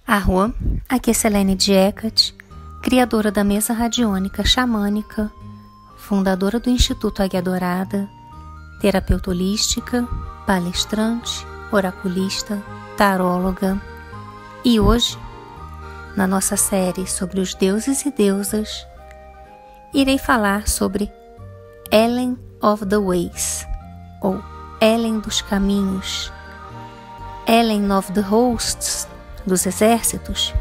Arro, aqui é Selene Diecat, criadora da mesa radiônica xamânica, fundadora do Instituto Águia Dourada, terapeuta holística, palestrante, oraculista, taróloga. E hoje, na nossa série sobre os deuses e deusas, irei falar sobre Helen of the Ways, ou Helen dos Caminhos, Helen of the Hosts, dos exércitos,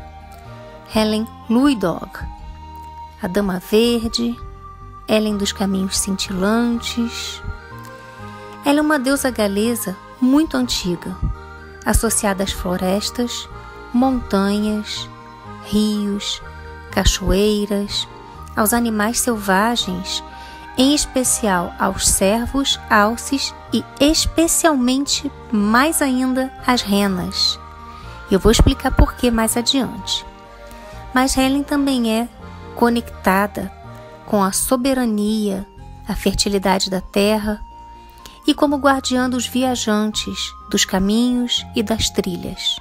Helen Luidog, a Dama Verde, Helen dos Caminhos Cintilantes. Ela é uma deusa galesa muito antiga, associada às florestas, montanhas, rios, cachoeiras, aos animais selvagens, em especial aos cervos, alces e especialmente, mais ainda, às renas. Eu vou explicar por que mais adiante. Mas Helen também é conectada com a soberania, a fertilidade da terra e como guardiã dos viajantes, dos caminhos e das trilhas.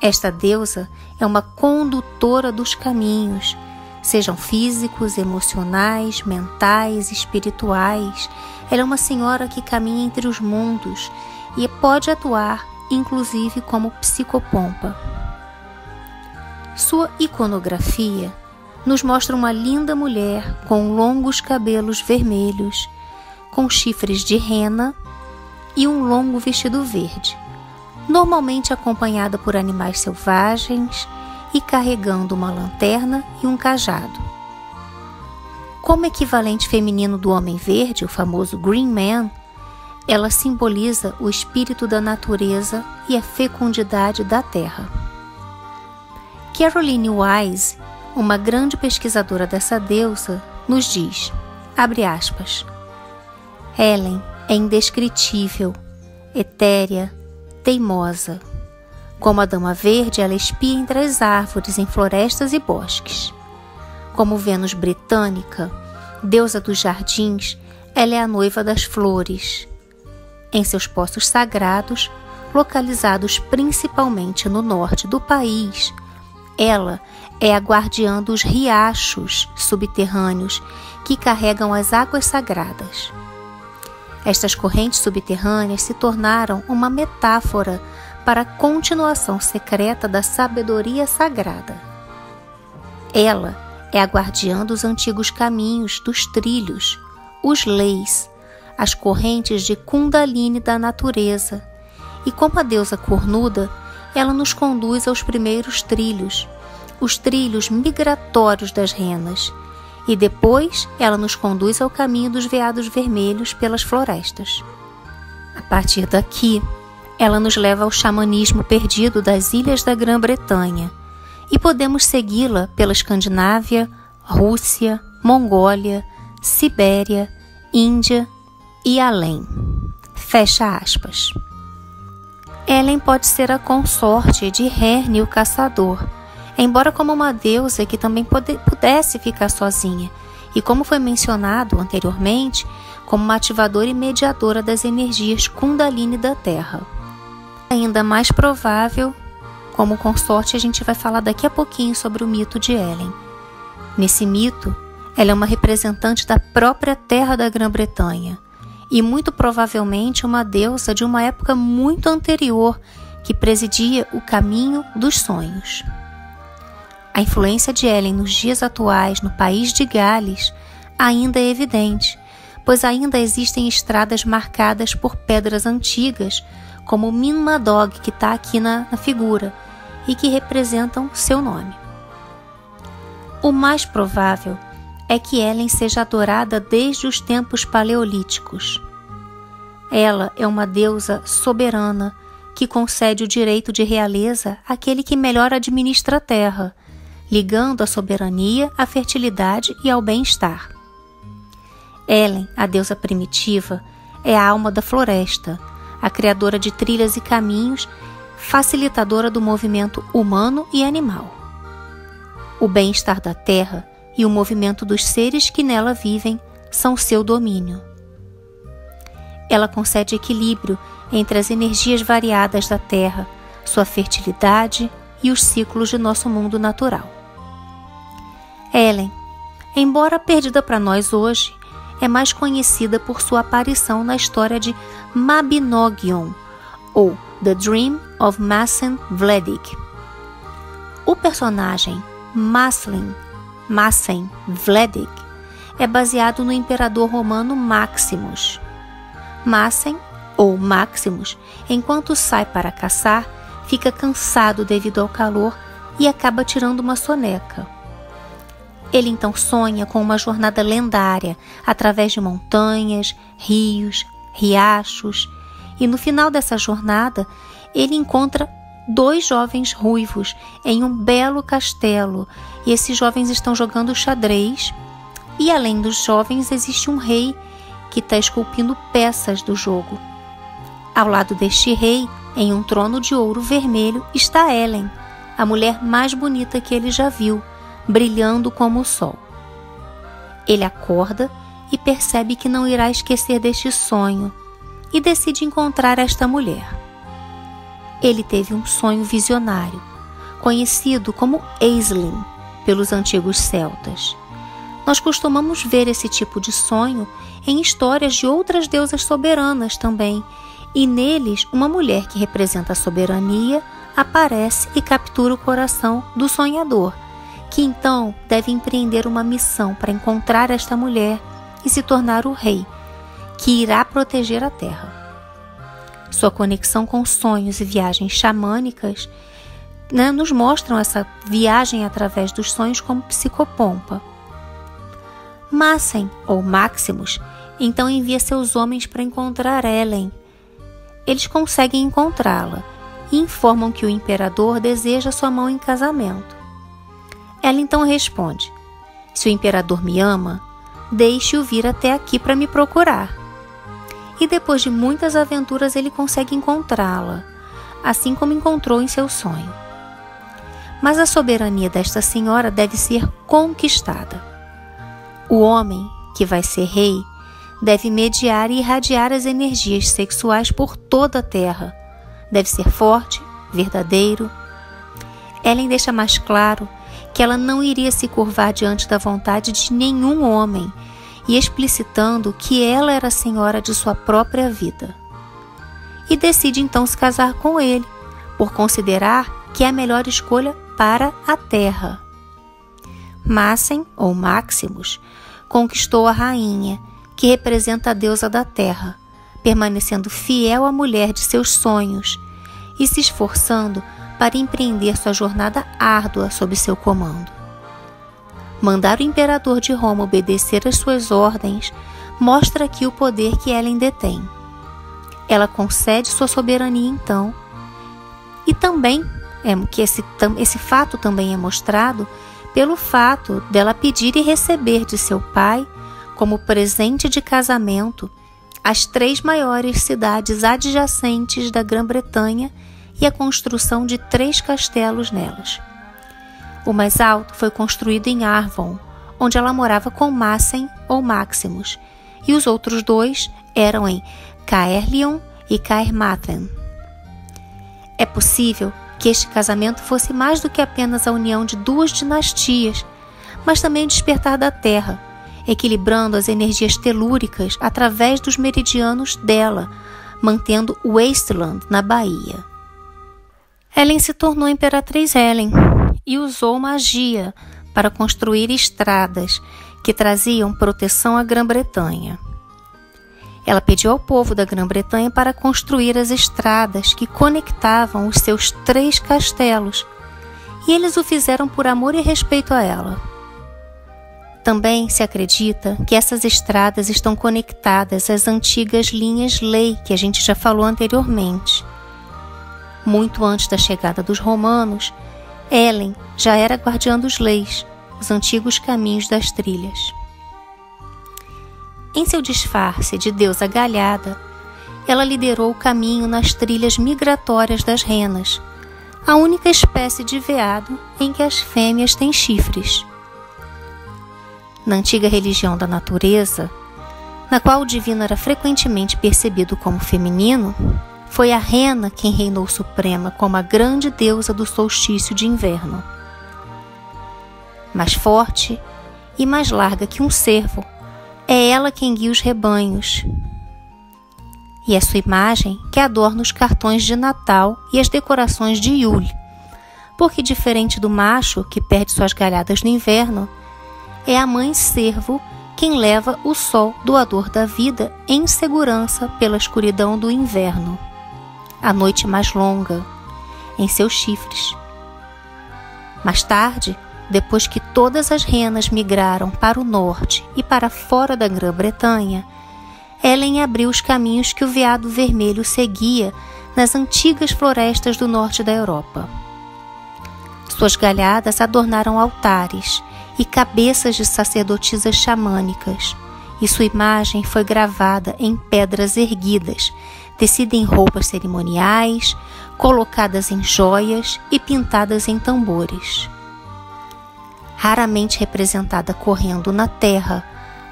Esta deusa é uma condutora dos caminhos, sejam físicos, emocionais, mentais, espirituais. Ela é uma senhora que caminha entre os mundos e pode atuar inclusive como psicopompa. Sua iconografia nos mostra uma linda mulher com longos cabelos vermelhos, com chifres de rena e um longo vestido verde, normalmente acompanhada por animais selvagens e carregando uma lanterna e um cajado. Como equivalente feminino do Homem Verde, o famoso Green Man, ela simboliza o espírito da natureza e a fecundidade da terra. Caroline Wise, uma grande pesquisadora dessa deusa, nos diz, abre aspas, Helen é indescritível, etérea, teimosa. Como a Dama Verde, ela espia entre as árvores em florestas e bosques. Como Vênus britânica, deusa dos jardins, ela é a noiva das flores. Em seus postos sagrados, localizados principalmente no norte do país, ela é a guardiã dos riachos subterrâneos que carregam as águas sagradas. Estas correntes subterrâneas se tornaram uma metáfora para a continuação secreta da sabedoria sagrada. Ela é a guardiã dos antigos caminhos, dos trilhos, os leis, as correntes de Kundalini da natureza, e como a deusa cornuda, ela nos conduz aos primeiros trilhos, os trilhos migratórios das renas, e depois ela nos conduz ao caminho dos veados vermelhos pelas florestas. A partir daqui, ela nos leva ao xamanismo perdido das ilhas da Grã-Bretanha, e podemos segui-la pela Escandinávia, Rússia, Mongólia, Sibéria, Índia e além. Fecha aspas. Helen pode ser a consorte de Herne o Caçador, embora como uma deusa que também pudesse ficar sozinha, e como foi mencionado anteriormente, como uma ativadora e mediadora das energias Kundalini da Terra. Ainda mais provável, como consorte, a gente vai falar daqui a pouquinho sobre o mito de Helen. Nesse mito, ela é uma representante da própria terra da Grã-Bretanha, e muito provavelmente uma deusa de uma época muito anterior que presidia o caminho dos sonhos. A influência de Helen nos dias atuais no país de Gales ainda é evidente, pois ainda existem estradas marcadas por pedras antigas, como o Minmadog, que está aqui na figura, e que representam seu nome. O mais provável é que Helen seja adorada desde os tempos paleolíticos. Ela é uma deusa soberana que concede o direito de realeza àquele que melhor administra a terra, ligando a soberania à fertilidade e ao bem-estar. Helen, a deusa primitiva, é a alma da floresta, a criadora de trilhas e caminhos, facilitadora do movimento humano e animal. O bem-estar da terra e o movimento dos seres que nela vivem são seu domínio. Ela concede equilíbrio entre as energias variadas da Terra, sua fertilidade e os ciclos de nosso mundo natural. Helen, embora perdida para nós hoje, é mais conhecida por sua aparição na história de Mabinogion, ou The Dream of Masen Vledick. O personagem Masen Vledick é baseado no imperador romano Maximus. Masen, ou Maximus, enquanto sai para caçar, fica cansado devido ao calor e acaba tirando uma soneca. Ele então sonha com uma jornada lendária através de montanhas, rios, riachos, e no final dessa jornada ele encontra 2 jovens ruivos em um belo castelo, e esses jovens estão jogando xadrez, e além dos jovens existe um rei que está esculpindo peças do jogo. Ao lado deste rei, em um trono de ouro vermelho, está Helen, a mulher mais bonita que ele já viu, brilhando como o sol. Ele acorda e percebe que não irá esquecer deste sonho e decide encontrar esta mulher. Ele teve um sonho visionário, conhecido como Aisling pelos antigos celtas. Nós costumamos ver esse tipo de sonho em histórias de outras deusas soberanas também, e neles uma mulher que representa a soberania aparece e captura o coração do sonhador, que então deve empreender uma missão para encontrar esta mulher e se tornar o rei, que irá proteger a terra. Sua conexão com sonhos e viagens xamânicas nos mostram essa viagem através dos sonhos como psicopompa. Masen, ou Maximus, então envia seus homens para encontrar Helen. Eles conseguem encontrá-la e informam que o imperador deseja sua mão em casamento. Ela então responde: se o imperador me ama, deixe-o vir até aqui para me procurar. E depois de muitas aventuras ele consegue encontrá-la, assim como encontrou em seu sonho. Mas a soberania desta senhora deve ser conquistada. O homem, que vai ser rei, deve mediar e irradiar as energias sexuais por toda a terra. Deve ser forte, verdadeiro. Ellen deixa mais claro que ela não iria se curvar diante da vontade de nenhum homem, e explicitando que ela era senhora de sua própria vida. E decide então se casar com ele, por considerar que é a melhor escolha para a terra. Masen, ou Maximus, conquistou a rainha, que representa a deusa da terra, permanecendo fiel à mulher de seus sonhos e se esforçando para empreender sua jornada árdua sob seu comando. Mandar o imperador de Roma obedecer às suas ordens mostra aqui o poder que Helen detém. Ela concede sua soberania então, e também que esse fato também é mostrado pelo fato dela pedir e receber de seu pai, como presente de casamento, as 3 maiores cidades adjacentes da Grã-Bretanha e a construção de 3 castelos nelas. O mais alto foi construído em Arvon, onde ela morava com Masen, ou Maximus, e os outros 2 eram em Caerleon e Caermathen. É possível que este casamento fosse mais do que apenas a união de 2 dinastias, mas também o despertar da terra, equilibrando as energias telúricas através dos meridianos dela, mantendo Wasteland na Bahia. Helen se tornou Imperatriz Helen e usou magia para construir estradas que traziam proteção à Grã-Bretanha. Ela pediu ao povo da Grã-Bretanha para construir as estradas que conectavam os seus 3 castelos, e eles o fizeram por amor e respeito a ela. Também se acredita que essas estradas estão conectadas às antigas linhas lei que a gente já falou anteriormente. Muito antes da chegada dos romanos, Helen já era guardiã dos leis, os antigos caminhos das trilhas. Em seu disfarce de deusa galhada, ela liderou o caminho nas trilhas migratórias das renas, a única espécie de veado em que as fêmeas têm chifres. Na antiga religião da natureza, na qual o divino era frequentemente percebido como feminino, foi a rena quem reinou suprema como a grande deusa do solstício de inverno. Mais forte e mais larga que um cervo, é ela quem guia os rebanhos. E é sua imagem que adorna os cartões de Natal e as decorações de Yule, porque, diferente do macho que perde suas galhadas no inverno, é a mãe cervo quem leva o sol doador da vida em segurança pela escuridão do inverno, a noite mais longa, em seus chifres. Mais tarde, depois que todas as renas migraram para o norte e para fora da Grã-Bretanha, Helen abriu os caminhos que o veado vermelho seguia nas antigas florestas do norte da Europa. Suas galhadas adornaram altares e cabeças de sacerdotisas xamânicas, e sua imagem foi gravada em pedras erguidas, tecida em roupas cerimoniais, colocadas em joias e pintadas em tambores. Raramente representada correndo na terra,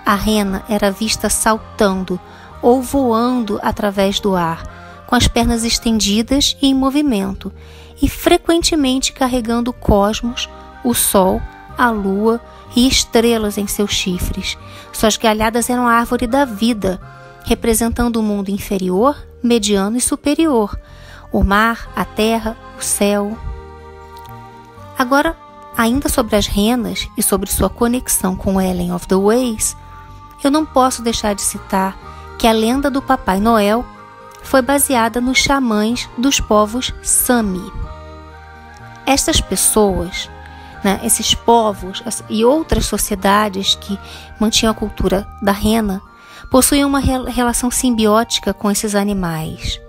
a rena era vista saltando ou voando através do ar, com as pernas estendidas e em movimento, e frequentemente carregando o cosmos, o sol, a lua e estrelas em seus chifres. Suas galhadas eram a árvore da vida, representando o mundo inferior, mediano e superior, o mar, a terra, o céu. Agora, ainda sobre as renas e sobre sua conexão com Helen of the Ways, eu não posso deixar de citar que a lenda do Papai Noel foi baseada nos xamãs dos povos Sami. Estas pessoas, esses povos e outras sociedades que mantinham a cultura da rena, possuíam uma relação simbiótica com esses animais.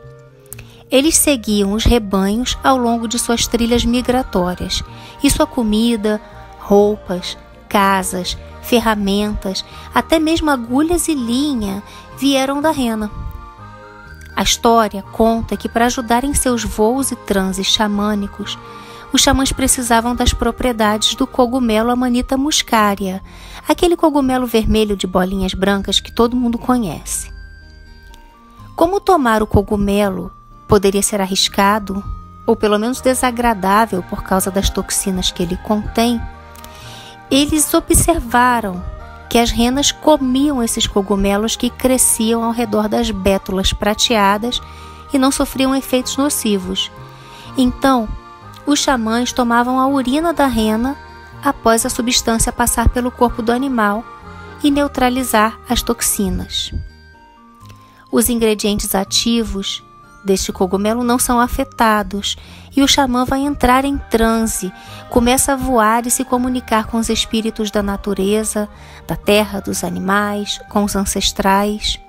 Eles seguiam os rebanhos ao longo de suas trilhas migratórias, e sua comida, roupas, casas, ferramentas, até mesmo agulhas e linha vieram da rena. A história conta que, para ajudar em seus voos e transes xamânicos, os xamãs precisavam das propriedades do cogumelo Amanita muscaria, aquele cogumelo vermelho de bolinhas brancas que todo mundo conhece. Como tomar o cogumelo poderia ser arriscado, ou pelo menos desagradável por causa das toxinas que ele contém, eles observaram que as renas comiam esses cogumelos que cresciam ao redor das bétulas prateadas e não sofriam efeitos nocivos. Então, os xamãs tomavam a urina da rena após a substância passar pelo corpo do animal e neutralizar as toxinas. Os ingredientes ativos deste cogumelo não são afetados e o xamã vai entrar em transe, começa a voar e se comunicar com os espíritos da natureza, da terra, dos animais, com os ancestrais.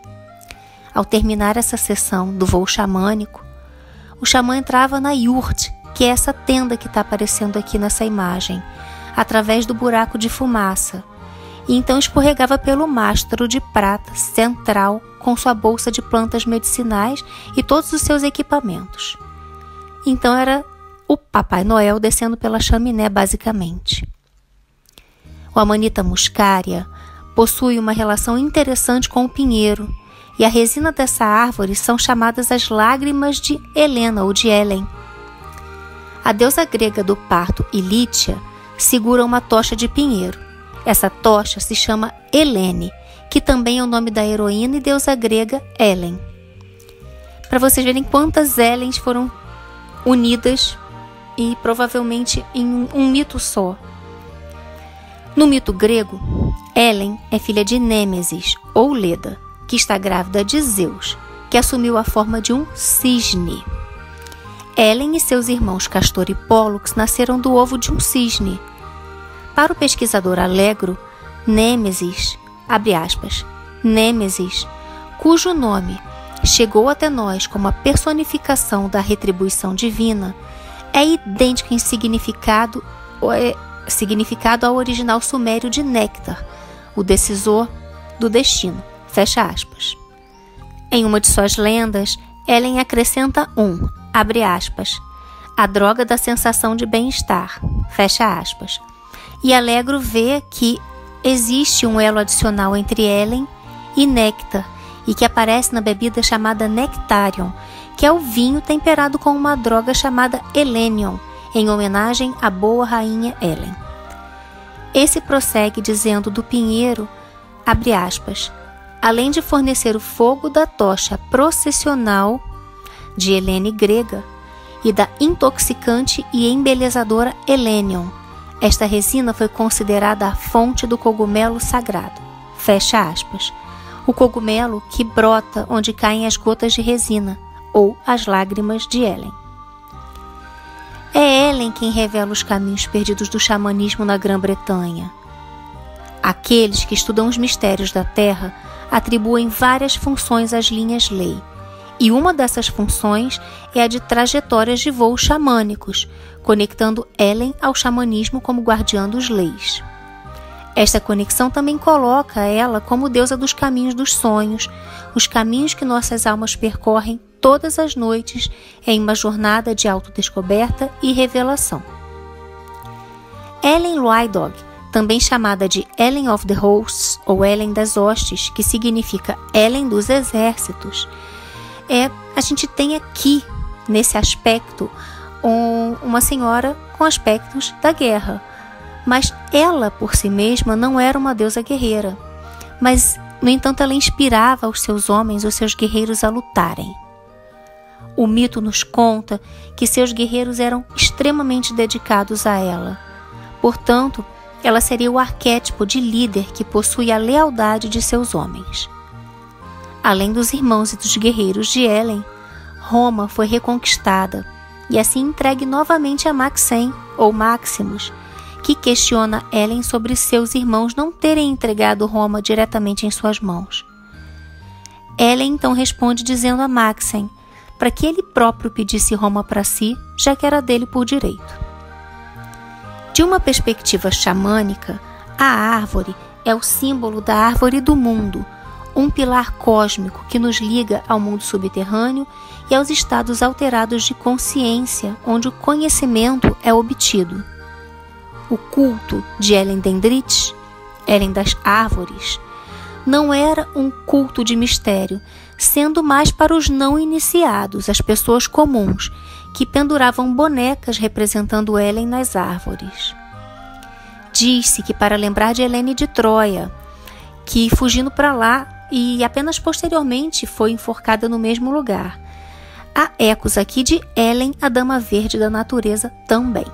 Ao terminar essa sessão do voo xamânico, o xamã entrava na yurt, que é essa tenda que está aparecendo aqui nessa imagem, através do buraco de fumaça, e então escorregava pelo mastro de prata central com sua bolsa de plantas medicinais e todos os seus equipamentos. Então era o Papai Noel descendo pela chaminé, basicamente. O Amanita muscaria possui uma relação interessante com o pinheiro, e a resina dessa árvore são chamadas as lágrimas de Helena ou de Helen. A deusa grega do parto, Ilítia, segura uma tocha de pinheiro. Essa tocha se chama Helene, que também é o nome da heroína e deusa grega Helen. Para vocês verem quantas Helens foram unidas e provavelmente em um mito só. No mito grego, Helen é filha de Nêmesis, ou Leda, que está grávida de Zeus, que assumiu a forma de um cisne. Helen e seus irmãos Castor e Pólux nasceram do ovo de um cisne. Para o pesquisador Allegro, Nêmesis, abre aspas, Nêmesis, cujo nome chegou até nós como a personificação da retribuição divina, é idêntico em significado ao original sumério de Néctar, o decisor do destino, fecha aspas. Em uma de suas lendas, Helen acrescenta abre aspas, a droga da sensação de bem-estar, fecha aspas. E Allegro vê que existe um elo adicional entre Helen e néctar, e que aparece na bebida chamada Nectarion, que é o vinho temperado com uma droga chamada Elenion, em homenagem à boa rainha Helen. Esse prossegue dizendo do pinheiro, abre aspas, além de fornecer o fogo da tocha processional de Helene grega e da intoxicante e embelezadora Elenion, esta resina foi considerada a fonte do cogumelo sagrado. Fecha aspas. O cogumelo que brota onde caem as gotas de resina, ou as lágrimas de Helen. É Helen quem revela os caminhos perdidos do xamanismo na Grã-Bretanha. Aqueles que estudam os mistérios da Terra atribuem várias funções às linhas lei, e uma dessas funções é a de trajetórias de voos xamânicos, conectando Helen ao xamanismo como guardiã dos leis. Esta conexão também coloca ela como deusa dos caminhos dos sonhos, os caminhos que nossas almas percorrem todas as noites em uma jornada de autodescoberta e revelação. Helen Lwydog, também chamada de Helen of the Hosts ou Helen das Hostes, que significa Helen dos Exércitos, a gente tem aqui, nesse aspecto, uma senhora com aspectos da guerra. Mas ela, por si mesma, não era uma deusa guerreira. Mas, no entanto, ela inspirava os seus homens, os seus guerreiros a lutarem. O mito nos conta que seus guerreiros eram extremamente dedicados a ela. Portanto, ela seria o arquétipo de líder que possui a lealdade de seus homens. Além dos irmãos e dos guerreiros de Helen, Roma foi reconquistada e assim entregue novamente a Maxen, ou Maximus, que questiona Helen sobre seus irmãos não terem entregado Roma diretamente em suas mãos. Helen então responde dizendo a Maxen para que ele próprio pedisse Roma para si, já que era dele por direito. De uma perspectiva xamânica, a árvore é o símbolo da árvore do mundo, um pilar cósmico que nos liga ao mundo subterrâneo e aos estados alterados de consciência, onde o conhecimento é obtido. O culto de Helen Dendrich, Helen das Árvores, não era um culto de mistério, sendo mais para os não iniciados, as pessoas comuns, que penduravam bonecas representando Helen nas árvores. Diz-se que para lembrar de Helene de Troia, que fugindo para lá e apenas posteriormente foi enforcada no mesmo lugar. Há ecos aqui de Helen, a Dama Verde da Natureza, também.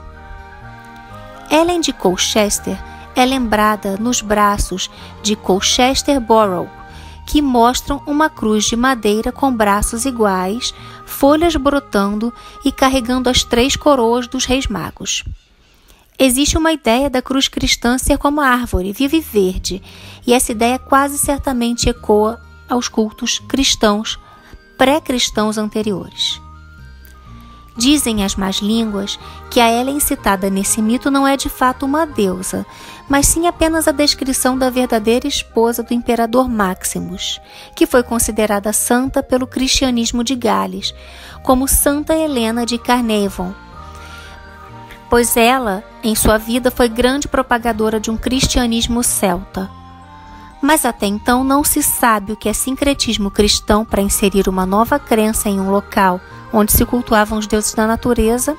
Helen de Colchester é lembrada nos braços de Colchester Borough, que mostram uma cruz de madeira com braços iguais, folhas brotando e carregando as 3 coroas dos reis magos. Existe uma ideia da cruz cristã ser como a árvore, viva e verde, e essa ideia quase certamente ecoa aos cultos cristãos, pré-cristãos anteriores. Dizem as más línguas que a Helen citada nesse mito não é de fato uma deusa, mas sim apenas a descrição da verdadeira esposa do imperador Maximus, que foi considerada santa pelo cristianismo de Gales, como Santa Helena de Carnarvon, pois ela, em sua vida, foi grande propagadora de um cristianismo celta. Mas até então não se sabe o que é sincretismo cristão para inserir uma nova crença em um local onde se cultuavam os deuses da natureza,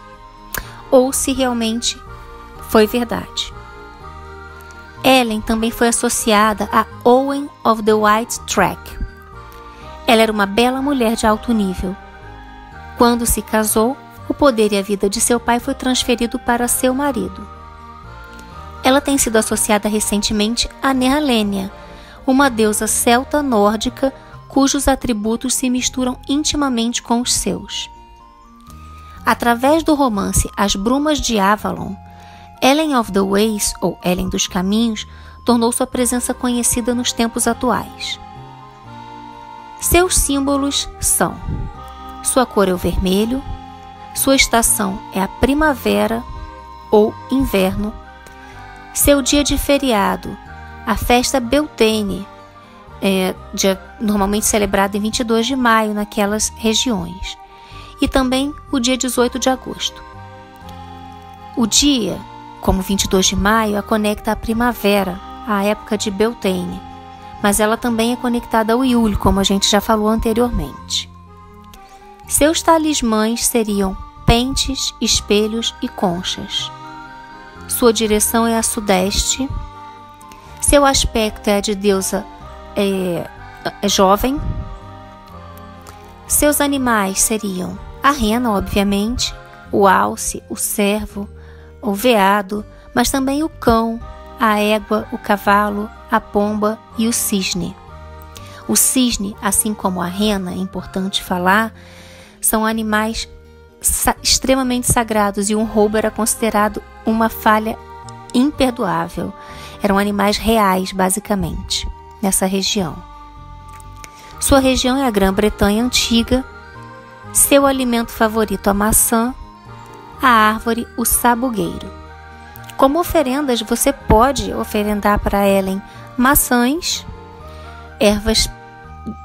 ou se realmente foi verdade. Helen também foi associada a Owen of the White Track. Ela era uma bela mulher de alto nível. Quando se casou, o poder e a vida de seu pai foi transferido para seu marido. Ela tem sido associada recentemente a Nehalenia, uma deusa celta nórdica cujos atributos se misturam intimamente com os seus. Através do romance As Brumas de Avalon, Helen of the Ways, ou Helen dos Caminhos, tornou sua presença conhecida nos tempos atuais. Seus símbolos são: sua cor é o vermelho, sua estação é a primavera ou inverno, seu dia de feriado, a festa Beltane, normalmente celebrada em 22 de maio naquelas regiões, e também o dia 18 de agosto. O dia, como 22 de maio, a conecta à primavera, à época de Beltane, mas ela também é conectada ao Yule, como a gente já falou anteriormente. Seus talismãs seriam pentes, espelhos e conchas. Sua direção é a sudeste. Seu aspecto é de deusa jovem. Seus animais seriam a rena, obviamente, o alce, o cervo, o veado, mas também o cão, a égua, o cavalo, a pomba e o cisne. O cisne, assim como a rena, é importante falar, são animais extremamente sagrados e um roubo era considerado uma falha imperdoável. Eram animais reais, basicamente, nessa região. Sua região é a Grã-Bretanha antiga. Seu alimento favorito, a maçã. A árvore, o sabugueiro. Como oferendas, você pode oferendar para Elen maçãs, ervas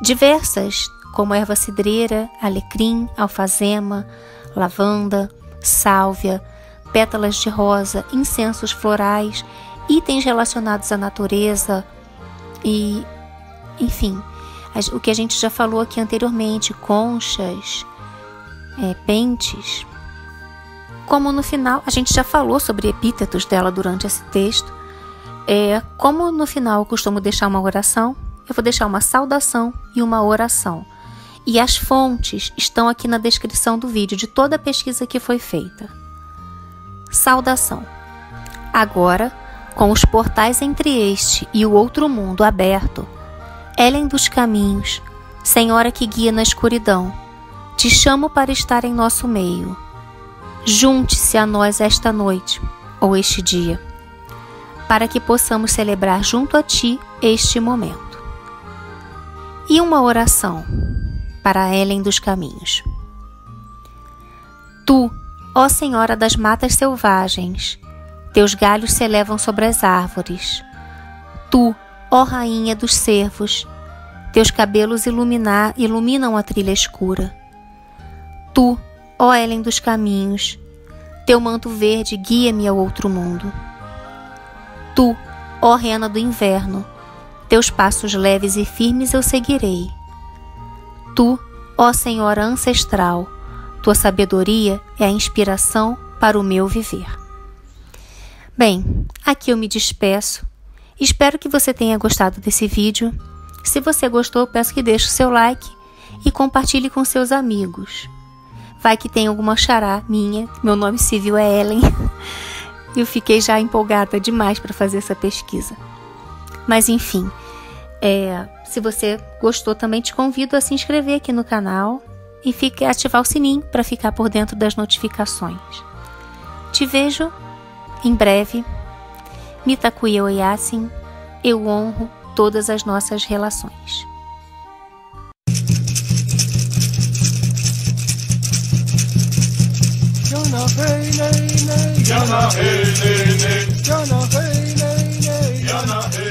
diversas, como erva cidreira, alecrim, alfazema, lavanda, sálvia, pétalas de rosa, incensos florais, itens relacionados à natureza e, enfim, o que a gente já falou aqui anteriormente, conchas, pentes. Como no final, a gente já falou sobre epítetos dela durante esse texto, como no final eu costumo deixar uma oração, eu vou deixar uma saudação e uma oração. E as fontes estão aqui na descrição do vídeo de toda a pesquisa que foi feita. Saudação. Agora, com os portais entre este e o outro mundo aberto, Elen dos caminhos, Senhora que guia na escuridão, te chamo para estar em nosso meio. Junte-se a nós esta noite, ou este dia, para que possamos celebrar junto a ti este momento. E uma oração para Elen dos caminhos. Tu, ó Senhora das matas selvagens, teus galhos se elevam sobre as árvores. Tu, ó Rainha dos cervos, teus cabelos iluminam a trilha escura. Tu, ó Elen dos caminhos, teu manto verde guia-me ao outro mundo. Tu, ó rena do inverno, teus passos leves e firmes eu seguirei. Tu, ó Senhora ancestral, tua sabedoria é a inspiração para o meu viver. Bem, aqui eu me despeço. Espero que você tenha gostado desse vídeo. Se você gostou, peço que deixe o seu like e compartilhe com seus amigos. Vai que tem alguma xará minha, meu nome civil é Ellen. Eu fiquei já empolgada demais para fazer essa pesquisa. Mas enfim, se você gostou, também te convido a se inscrever aqui no canal e ativar o sininho para ficar por dentro das notificações. Te vejo em breve. Mitakuye Oyasin, eu honro todas as nossas relações. Yana hey nay nay, Yana hey nay nay, Yana hey nay nay, Yana hey.